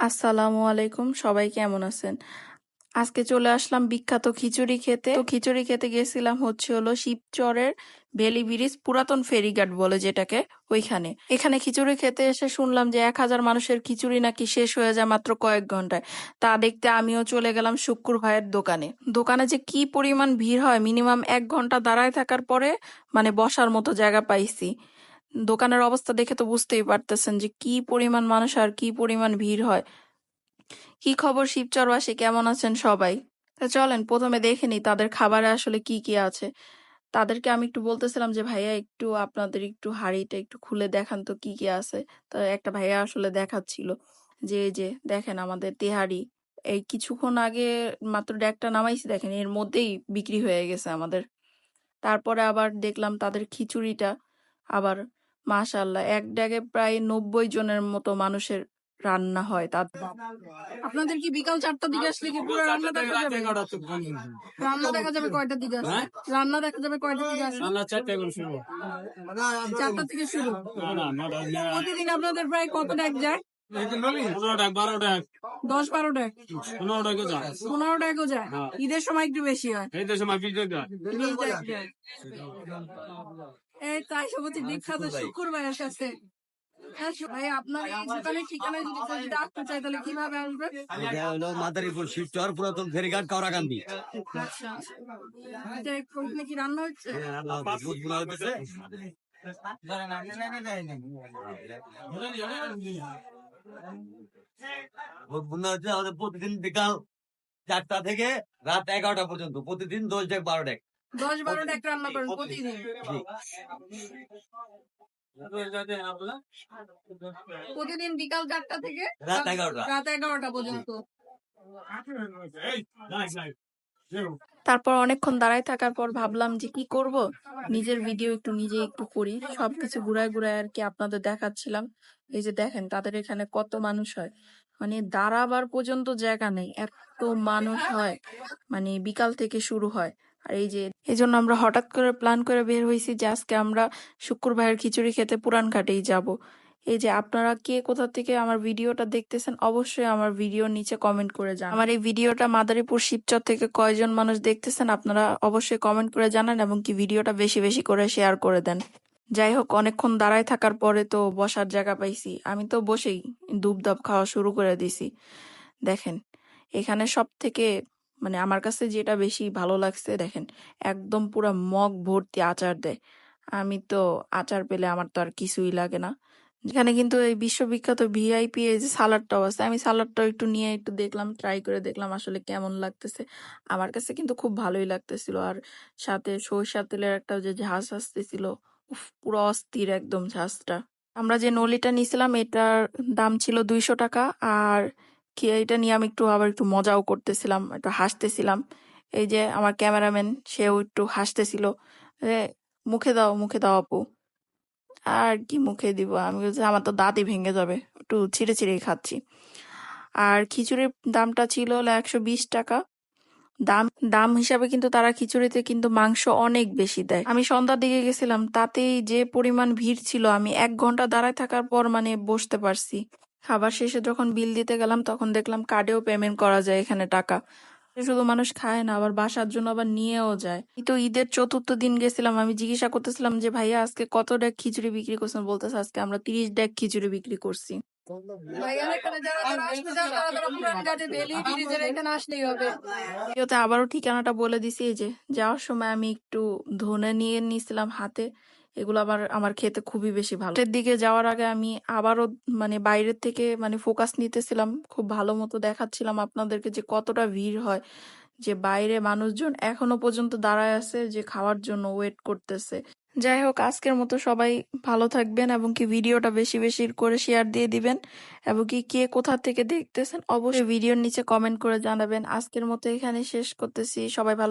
আসসালামু আলাইকুম, সবাই কেমন আছেন? আজকে চলে আসলাম বিখ্যাত খিচুড়ি খেতে। তো খিচুড়ি খেতে গেছিলাম হলো শিবচরের বেলি ব্রিজ, পুরাতন ফেরিঘাট বলে যেটাকে, ওইখানে। এখানে খিচুড়ি খেতে এসে শুনলাম যে 1000 মানুষের খিচুড়ি নাকি শেষ হয়ে যায় মাত্র কয়েক ঘন্টায়। তা দেখতে আমিও চলে গেলাম শুক্কুর ভাইয়ের দোকানে। দোকানে যে কি পরিমাণ ভিড় হয়, মিনিমাম 1 ঘন্টা দাঁড়ায় থাকার পরে মানে বসার মতো জায়গা পাইছি। দোকানের অবস্থা দেখে তো বুঝতেই পারতেছেন যে কি পরিমাণ মানুষ আর কি পরিমাণ ভিড় হয়। কি খবর শিবচরবাসী, কেমন আছেন সবাই? তা চলেন প্রথমে দেখে নিই তাদের খাবারে আসলে কি কি আছে। তাদেরকে আমি একটু বলতেছিলাম যে ভাইয়া একটু আপনাদের একটু হাঁড়িটা একটু খুলে দেখান তো কি কি আছে। তো একটা ভাইয়া আসলে দেখাচ্ছিল যে এই যে দেখেন আমাদের তেহারি, এই কিছুক্ষণ আগে মাত্র ডেকটা নামাইছি, দেখেন এর মধ্যেই বিক্রি হয়ে গেছে আমাদের। তারপরে আবার দেখলাম তাদের খিচুড়িটা, আবার মাশাআল্লাহ এক ড্যাগে প্রায় 90 জনের মতো মানুষের রান্না হয়। আপনাদের কি বিকাল 4টার দিকে আসলে কি পুরো রান্না দেখা যাবে? রান্না দেখা যাবে কয়টার দিকে আসলে? রান্না দেখা যাবে কয়টার দিকে আসলে? 4টা থেকে শুরু। প্রতিদিন আপনাদের প্রায় কত ড্যাগ যায়? 10-12 ড্যাগ, 15 ড্যাগও যায়। ঈদের সময় একটু বেশি হয়। এই তাই সবচেয়ে বিখ্যাত শুকুর ভাইয়ের কাছে। ভাই আপনার এই দোকানের ঠিকানা যদি কেউ যদি আসতে চায় তাহলে কিভাবে আসবে? এটা হলো মাদারীপুর শিবচর পুরাতন ফেরিঘাট কাওড়াকান্দি। আচ্ছা, এটা ওইখানে কি রান্না হচ্ছে? দুধ গুলা হইতেছে। দুধ গুলা হচ্ছে আমাদের প্রতিদিন বিকাল 4টা থেকে রাত 11টা পর্যন্ত, প্রতিদিন 10 ডেক 12 ডেক। 10-12 ডেক রান্না করেন প্রতিদিন? প্রতিদিন বিকাল 4টা থেকে রাত 11টা। রাত 11টা পর্যন্ত। তারপর অনেকক্ষণ দাঁড়ায় থাকার পর ভাবলাম যে কি করব, নিজের ভিডিও একটু নিজে একটু করি। সবকিছু ঘুরায় ঘুরায় আর কি আপনাদের দেখাচ্ছিলাম। এই যে দেখেন তাদের এখানে কত মানুষ হয়, মানে দাঁড়াবার পর্যন্ত জায়গা নেই, এত মানুষ হয়। মানে বিকাল থেকে শুরু হয়। আর এই জন্য আমরা হঠাৎ করে প্ল্যান করে বের হয়েছি যে আজকে আমরা শুক্র ভাইয়ের খিচুড়ি খেতে পুরান ঘাটেই যাব। এই যে আপনারা কে কোথা থেকে আমার ভিডিওটা দেখতেছেন অবশ্যই আমার ভিডিওর নিচে কমেন্ট করে জানান। আমার এই ভিডিওটা মাদারীপুর শিবচর থেকে কয়জন মানুষ দেখতেছেন আপনারা অবশ্যই কমেন্ট করে জানান, এবং কি ভিডিওটা বেশি বেশি করে শেয়ার করে দেন। যাই হোক, অনেকক্ষণ দাঁড়ায় থাকার পরে তো বসার জায়গা পাইছি। আমি তো বসেই দুবদাব খাওয়া শুরু করে দিছি। দেখেন এখানে সব থেকে মানে আমার কাছে যেটা বেশি ভালো লাগছে, দেখেন একদম পুরা মগ ভর্তি আচার দেয়। আমি তো আচার পেলে আমার তো আর কিছুই লাগে না। যেখানে কিন্তু এই বিশ্ববিখ্যাত ভিআইপি এই যে সালাডটাও আছে, আমি সালাডটাও একটু নিয়ে একটু দেখলাম, ট্রাই করে দেখলাম আসলে কেমন লাগতেছে। আমার কাছে কিন্তু খুব ভালোই লাগতেছিল। আর সাথে সরিষার তেলের একটা যে ঝাঁজ আসতেছিল, উফ পুরো অস্থির একদম ঝাঁজটা। আমরা যে নলিটা নিয়েছিলাম এটার দাম ছিল 200 টাকা। আর এটা নিয়ে আমি আবার একটু মজাও করতেছিলাম, একটু হাসতেছিলাম। এই যে আমার ক্যামেরাম্যান, সেও একটু হাসতেছিল। এ, মুখে দাও মুখে দাও আপু। আর কি মুখে দিব, আমি বলছি আমার তো দাঁতই ভেঙে যাবে, একটু ছিঁড়ে ছিঁড়েই খাচ্ছি। আর খিচুড়ির দামটা ছিল হলো 120 টাকা। দাম দাম হিসাবে কিন্তু তারা খিচুড়িতে কিন্তু মাংস অনেক বেশি দেয়। আমি সন্ধ্যার দিকে গেছিলাম, তাতেই যে পরিমাণ ভিড় ছিল, আমি 1 ঘন্টা দাঁড়ায় থাকার পর মানে বসতে পারছি। খাবার শেষে যখন বিল দিতে গেলাম তখন দেখলাম কার্ডেও পেমেন্ট করা যায় এখানে টাকা। শুধু মানুষ খায় না, আবার বাসার জন্য আবার নিয়েও যায়। এই তো ঈদের 4র্থ দিন গেছিলাম, আমি জিজ্ঞাসা করতেছিলাম যে ভাইয়া আজকে কত ডেক খিচুড়ি বিক্রি করছেন, বলতেছে আজকে আমরা 30 ডেক খিচুড়ি বিক্রি করছি। ভিডিওতে আবারও ঠিকানাটা বলে দিছি। এই যে যাওয়ার সময় আমি একটু ধনে নিয়ে নিয়েছিলাম হাতে, এগুলো আবার আমার খেতে খুবই বেশি ভালো। এর দিকে যাওয়ার আগে আমি আবারও মানে বাইরের থেকে মানে ফোকাস নিতেছিলাম, খুব ভালো মতো দেখাচ্ছিলাম আপনাদেরকে যে কতটা ভিড় হয়, যে বাইরে মানুষজন এখনো পর্যন্ত দাঁড়ায় আছে যে খাওয়ার জন্য ওয়েট করতেছে। যাই হোক, আজকের মতো সবাই ভালো থাকবেন, এবং কি ভিডিওটা বেশি বেশি করে শেয়ার দিয়ে দিবেন, এবং কি কে কোথা থেকে দেখতেছেন অবশ্যই ভিডিওর নিচে কমেন্ট করে জানাবেন। আজকের মতো এখানে শেষ করতেছি, সবাই ভালো